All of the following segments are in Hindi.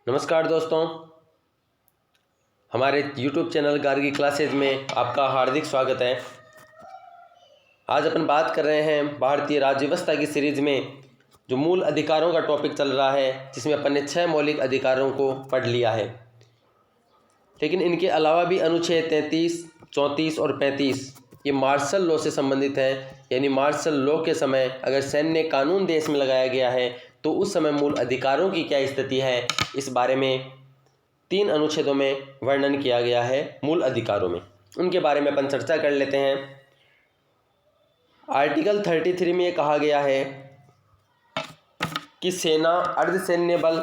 नमस्कार दोस्तों, हमारे YouTube चैनल गार्गी क्लासेज में आपका हार्दिक स्वागत है। आज अपन बात कर रहे हैं भारतीय राज्य व्यवस्था की सीरीज़ में जो मूल अधिकारों का टॉपिक चल रहा है, जिसमें अपन ने 6 मौलिक अधिकारों को पढ़ लिया है। लेकिन इनके अलावा भी अनुच्छेद 33, 34 और 35 ये मार्शल लॉ से संबंधित है। यानी मार्शल लॉ के समय अगर सैन्य कानून देश में लगाया गया है तो उस समय मूल अधिकारों की क्या स्थिति है, इस बारे में 3 अनुच्छेदों में वर्णन किया गया है मूल अधिकारों में। उनके बारे में अपन चर्चा कर लेते हैं। आर्टिकल 33 में ये कहा गया है कि सेना, अर्धसैन्य बल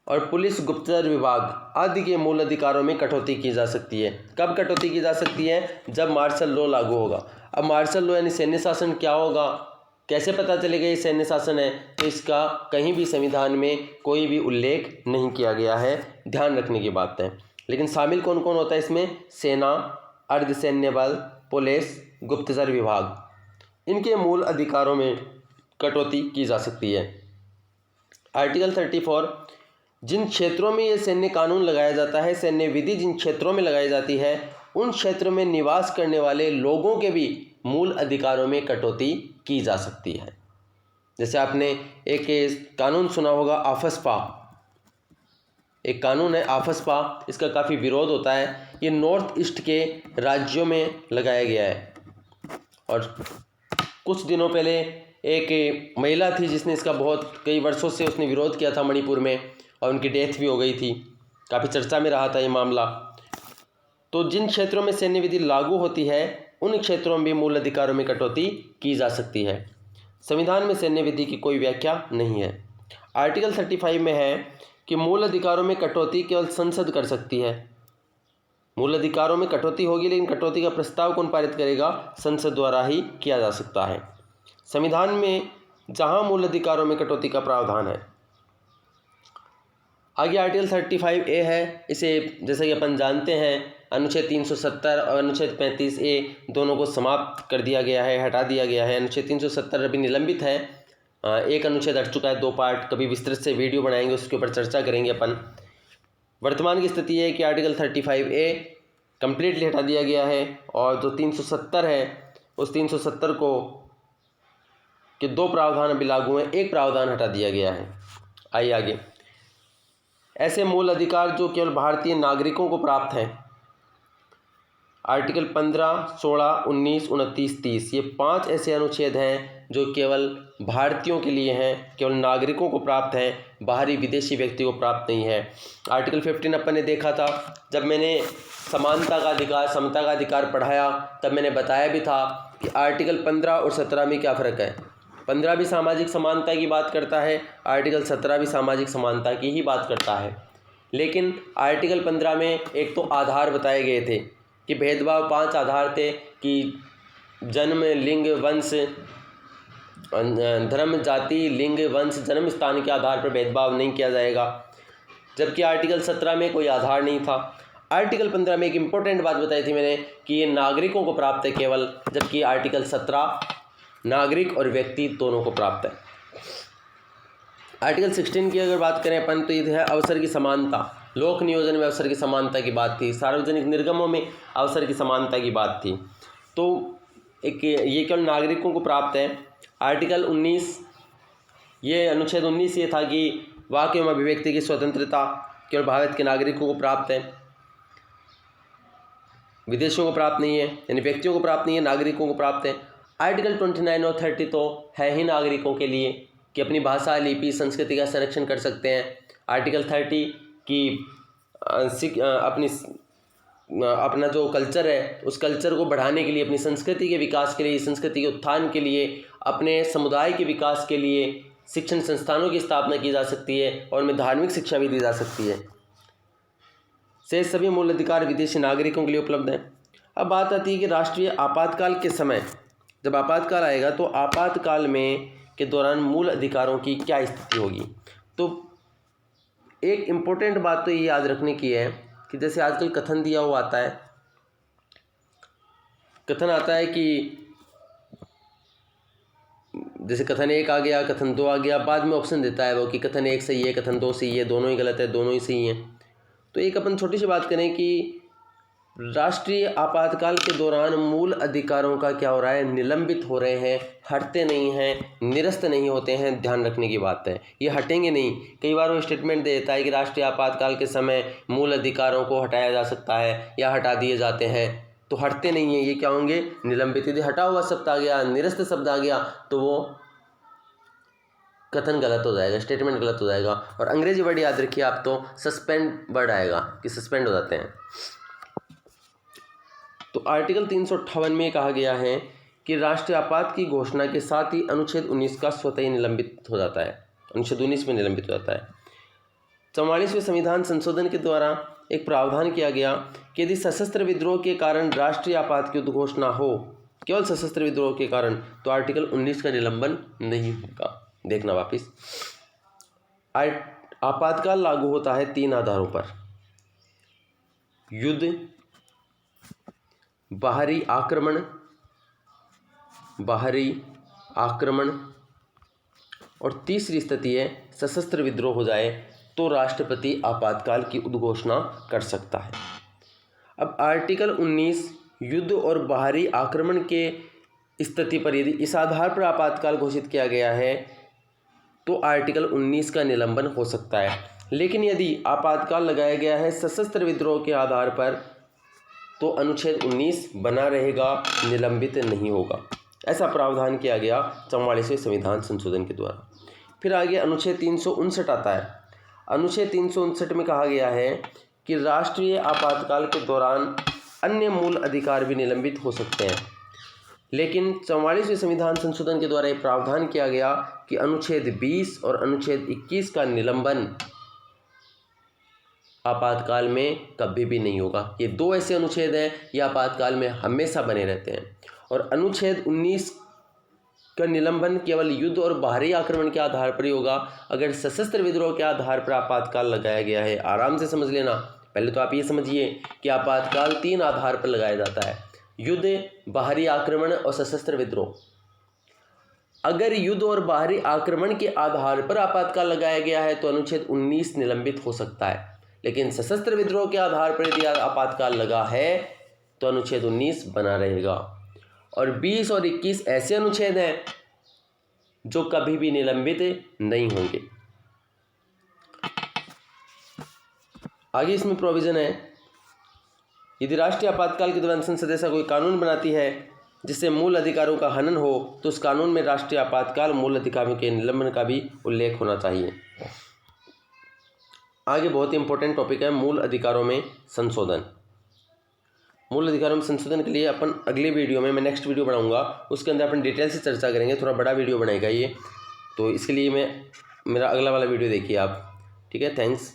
और पुलिस, गुप्तचर विभाग आदि के मूल अधिकारों में कटौती की जा सकती है। कब कटौती की जा सकती है? जब मार्शल लॉ लागू होगा। अब मार्शल लॉ यानी सैन्य शासन क्या होगा, कैसे पता चलेगा ये सैन्य शासन है? तो इसका कहीं भी संविधान में कोई भी उल्लेख नहीं किया गया है, ध्यान रखने की बात है। लेकिन शामिल कौन कौन होता है इसमें? सेना, अर्धसैन्य बल, पुलिस, गुप्तचर विभाग, इनके मूल अधिकारों में कटौती की जा सकती है। आर्टिकल 34, जिन क्षेत्रों में ये सैन्य कानून लगाया जाता है, सैन्य विधि जिन क्षेत्रों में लगाई जाती है, उन क्षेत्रों में निवास करने वाले लोगों के भी मूल अधिकारों में कटौती की जा सकती है। जैसे आपने एक कानून सुना होगा, आफस्पा। एक कानून है आफस्पा, इसका काफ़ी विरोध होता है। ये नॉर्थ ईस्ट के राज्यों में लगाया गया है और कुछ दिनों पहले एक महिला थी जिसने इसका कई वर्षों से उसने विरोध किया था मणिपुर में, और उनकी डेथ भी हो गई थी। काफ़ी चर्चा में रहा था ये मामला। तो जिन क्षेत्रों में सैन्य विधि लागू होती है उन क्षेत्रों में भी मूल अधिकारों में कटौती की जा सकती है। संविधान में सैन्य विधि की कोई व्याख्या नहीं है। आर्टिकल 35 में है कि मूल अधिकारों में कटौती केवल संसद कर सकती है। मूल अधिकारों में कटौती होगी, लेकिन कटौती का प्रस्ताव कौन पारित करेगा? संसद द्वारा ही किया जा सकता है। संविधान में जहां मूल अधिकारों में कटौती का प्रावधान है। आगे आर्टिकल 35A है। इसे जैसे कि अपन जानते हैं, अनुच्छेद 370 और अनुच्छेद 35A दोनों को समाप्त कर दिया गया है, हटा दिया गया है। अनुच्छेद 370 अभी निलंबित है। एक अनुच्छेद हट चुका है, 2 पार्ट, कभी विस्तृत से वीडियो बनाएंगे, उसके ऊपर चर्चा करेंगे अपन। वर्तमान की स्थिति है कि आर्टिकल 35A कम्प्लीटली हटा दिया गया है, और जो 370 है उस 370 को के 2 प्रावधान अभी लागू हैं, एक प्रावधान हटा दिया गया है। आइए आगे। ऐसे मूल अधिकार जो केवल भारतीय नागरिकों को प्राप्त हैं, आर्टिकल 15, 16, 19, 29, 30, ये 5 ऐसे अनुच्छेद हैं जो केवल भारतीयों के लिए हैं, केवल नागरिकों को प्राप्त हैं, बाहरी विदेशी व्यक्ति को प्राप्त नहीं है। आर्टिकल 15 अपन ने देखा था, जब मैंने समानता का अधिकार, समता का अधिकार पढ़ाया, तब मैंने बताया भी था कि आर्टिकल 15 और 17 में क्या फ़र्क है। 15 भी सामाजिक समानता की बात करता है, आर्टिकल 17 भी सामाजिक समानता की ही बात करता है। लेकिन आर्टिकल 15 में एक तो आधार बताए गए थे कि भेदभाव 5 आधार थे कि जन्म, लिंग, वंश, धर्म, जाति, लिंग, वंश, जन्म स्थान के आधार पर भेदभाव नहीं किया जाएगा। जबकि आर्टिकल 17 में कोई आधार नहीं था। आर्टिकल 15 में एक इम्पोर्टेंट बात बताई थी मैंने कि ये नागरिकों को प्राप्त है केवल, जबकि आर्टिकल 17 नागरिक और व्यक्ति दोनों को प्राप्त है। आर्टिकल 16 की अगर बात करें अपन, तो ये है अवसर की समानता। लोक नियोजन में अवसर की समानता की बात थी, सार्वजनिक निर्गमों में अवसर की समानता की बात थी। तो एक ये केवल नागरिकों को प्राप्त है। आर्टिकल 19, ये अनुच्छेद 19 ये था कि वाक एवं अभिव्यक्ति की स्वतंत्रता केवल भारत के नागरिकों को प्राप्त है, विदेशियों को प्राप्त नहीं है, यानी व्यक्तियों को प्राप्त नहीं है, नागरिकों को प्राप्त है। आर्टिकल 29 और 30 तो है ही नागरिकों के लिए कि अपनी भाषा, लिपि, संस्कृति का संरक्षण कर सकते हैं। आर्टिकल 30 की अपना जो कल्चर है उस कल्चर को बढ़ाने के लिए, अपनी संस्कृति के विकास के लिए, संस्कृति के उत्थान के लिए, अपने समुदाय के विकास के लिए शिक्षण संस्थानों की स्थापना की जा सकती है और उनमें धार्मिक शिक्षा भी दी जा सकती है। से सभी मूल अधिकार विदेशी नागरिकों के लिए उपलब्ध हैं। अब बात आती है कि राष्ट्रीय आपातकाल के समय, जब आपातकाल आएगा तो आपातकाल में के दौरान मूल अधिकारों की क्या स्थिति होगी। तो एक इम्पोर्टेंट बात तो ये याद रखने की है कि जैसे आजकल कथन दिया हुआ आता है, कथन आता है कि जैसे कथन 1 आ गया, कथन 2 आ गया, बाद में ऑप्शन देता है वो कि कथन 1 सही है, कथन 2 सही है, दोनों ही गलत है, दोनों ही सही हैं। तो एक अपन छोटी सी बात करें कि राष्ट्रीय आपातकाल के दौरान मूल अधिकारों का क्या हो रहा है, निलंबित हो रहे हैं, हटते नहीं हैं, निरस्त नहीं होते हैं। ध्यान रखने की बात है, ये हटेंगे नहीं। कई बार वो स्टेटमेंट देता है कि राष्ट्रीय आपातकाल के समय मूल अधिकारों को हटाया जा सकता है या हटा दिए जाते हैं, तो हटते नहीं हैं, ये क्या होंगे, निलंबित। यदि हटा हुआ शब्द आ गया, निरस्त शब्द आ गया, तो वो कथन गलत हो जाएगा, स्टेटमेंट गलत हो जाएगा। और अंग्रेजी वर्ड याद रखिए आप, तो सस्पेंड वर्ड आएगा कि सस्पेंड हो जाते हैं। तो आर्टिकल 358 में कहा गया है कि राष्ट्रीय आपात की घोषणा के साथ ही अनुच्छेद 19 का स्वतः ही निलंबित हो जाता है, अनुच्छेद 19 में निलंबित हो जाता है। 44वें संविधान संशोधन के द्वारा एक प्रावधान किया गया कि यदि सशस्त्र विद्रोह के कारण राष्ट्रीय आपात की उद्घोषणा हो, केवल सशस्त्र विद्रोह के कारण, तो आर्टिकल 19 का निलंबन नहीं होगा। देखना वापिस, आपातकाल लागू होता है 3 आधारों पर: युद्ध, बाहरी आक्रमण और तीसरी स्थिति है सशस्त्र विद्रोह हो जाए तो राष्ट्रपति आपातकाल की उद्घोषणा कर सकता है। अब आर्टिकल 19 युद्ध और बाहरी आक्रमण के स्थिति पर यदि इस आधार पर आपातकाल घोषित किया गया है तो आर्टिकल 19 का निलंबन हो सकता है। लेकिन यदि आपातकाल लगाया गया है सशस्त्र विद्रोह के आधार पर तो अनुच्छेद 19 बना रहेगा, निलंबित नहीं होगा। ऐसा प्रावधान किया गया 44वें संविधान संशोधन के द्वारा। फिर आगे अनुच्छेद 359 आता है। अनुच्छेद 359 में कहा गया है कि राष्ट्रीय आपातकाल के दौरान अन्य मूल अधिकार भी निलंबित हो सकते हैं। लेकिन 44वें संविधान संशोधन के द्वारा एक प्रावधान किया गया कि अनुच्छेद 20 और अनुच्छेद 21 का निलंबन आपातकाल में कभी भी नहीं होगा। ये 2 ऐसे अनुच्छेद हैं, ये आपातकाल में हमेशा बने रहते हैं। और अनुच्छेद 19 का निलंबन केवल युद्ध और बाहरी आक्रमण के आधार पर ही होगा। अगर सशस्त्र विद्रोह के आधार पर आपातकाल लगाया गया है, आराम से समझ लेना। पहले तो आप ये समझिए कि आपातकाल 3 आधार पर लगाया जाता है: युद्ध, बाहरी आक्रमण और सशस्त्र विद्रोह। अगर युद्ध और बाहरी आक्रमण के आधार पर आपातकाल लगाया गया है तो अनुच्छेद 19 निलंबित हो सकता है। लेकिन सशस्त्र विद्रोह के आधार पर यदि आपातकाल लगा है तो अनुच्छेद 19 बना रहेगा। और 20 और 21 ऐसे अनुच्छेद हैं जो कभी भी निलंबित नहीं होंगे। आगे इसमें प्रोविजन है, यदि राष्ट्रीय आपातकाल के दौरान संसद ऐसा कोई कानून बनाती है जिससे मूल अधिकारों का हनन हो तो उस कानून में राष्ट्रीय आपातकाल मूल अधिकारों के निलंबन का भी उल्लेख होना चाहिए। आगे बहुत ही इंपॉर्टेंट टॉपिक है मूल अधिकारों में संशोधन। मूल अधिकारों में संशोधन के लिए अपन अगले वीडियो में, मैं नेक्स्ट वीडियो बनाऊंगा, उसके अंदर अपन डिटेल से चर्चा करेंगे। थोड़ा बड़ा वीडियो बनाएगा ये, तो इसके लिए मेरा अगला वाला वीडियो देखिए आप। ठीक है, थैंक्स।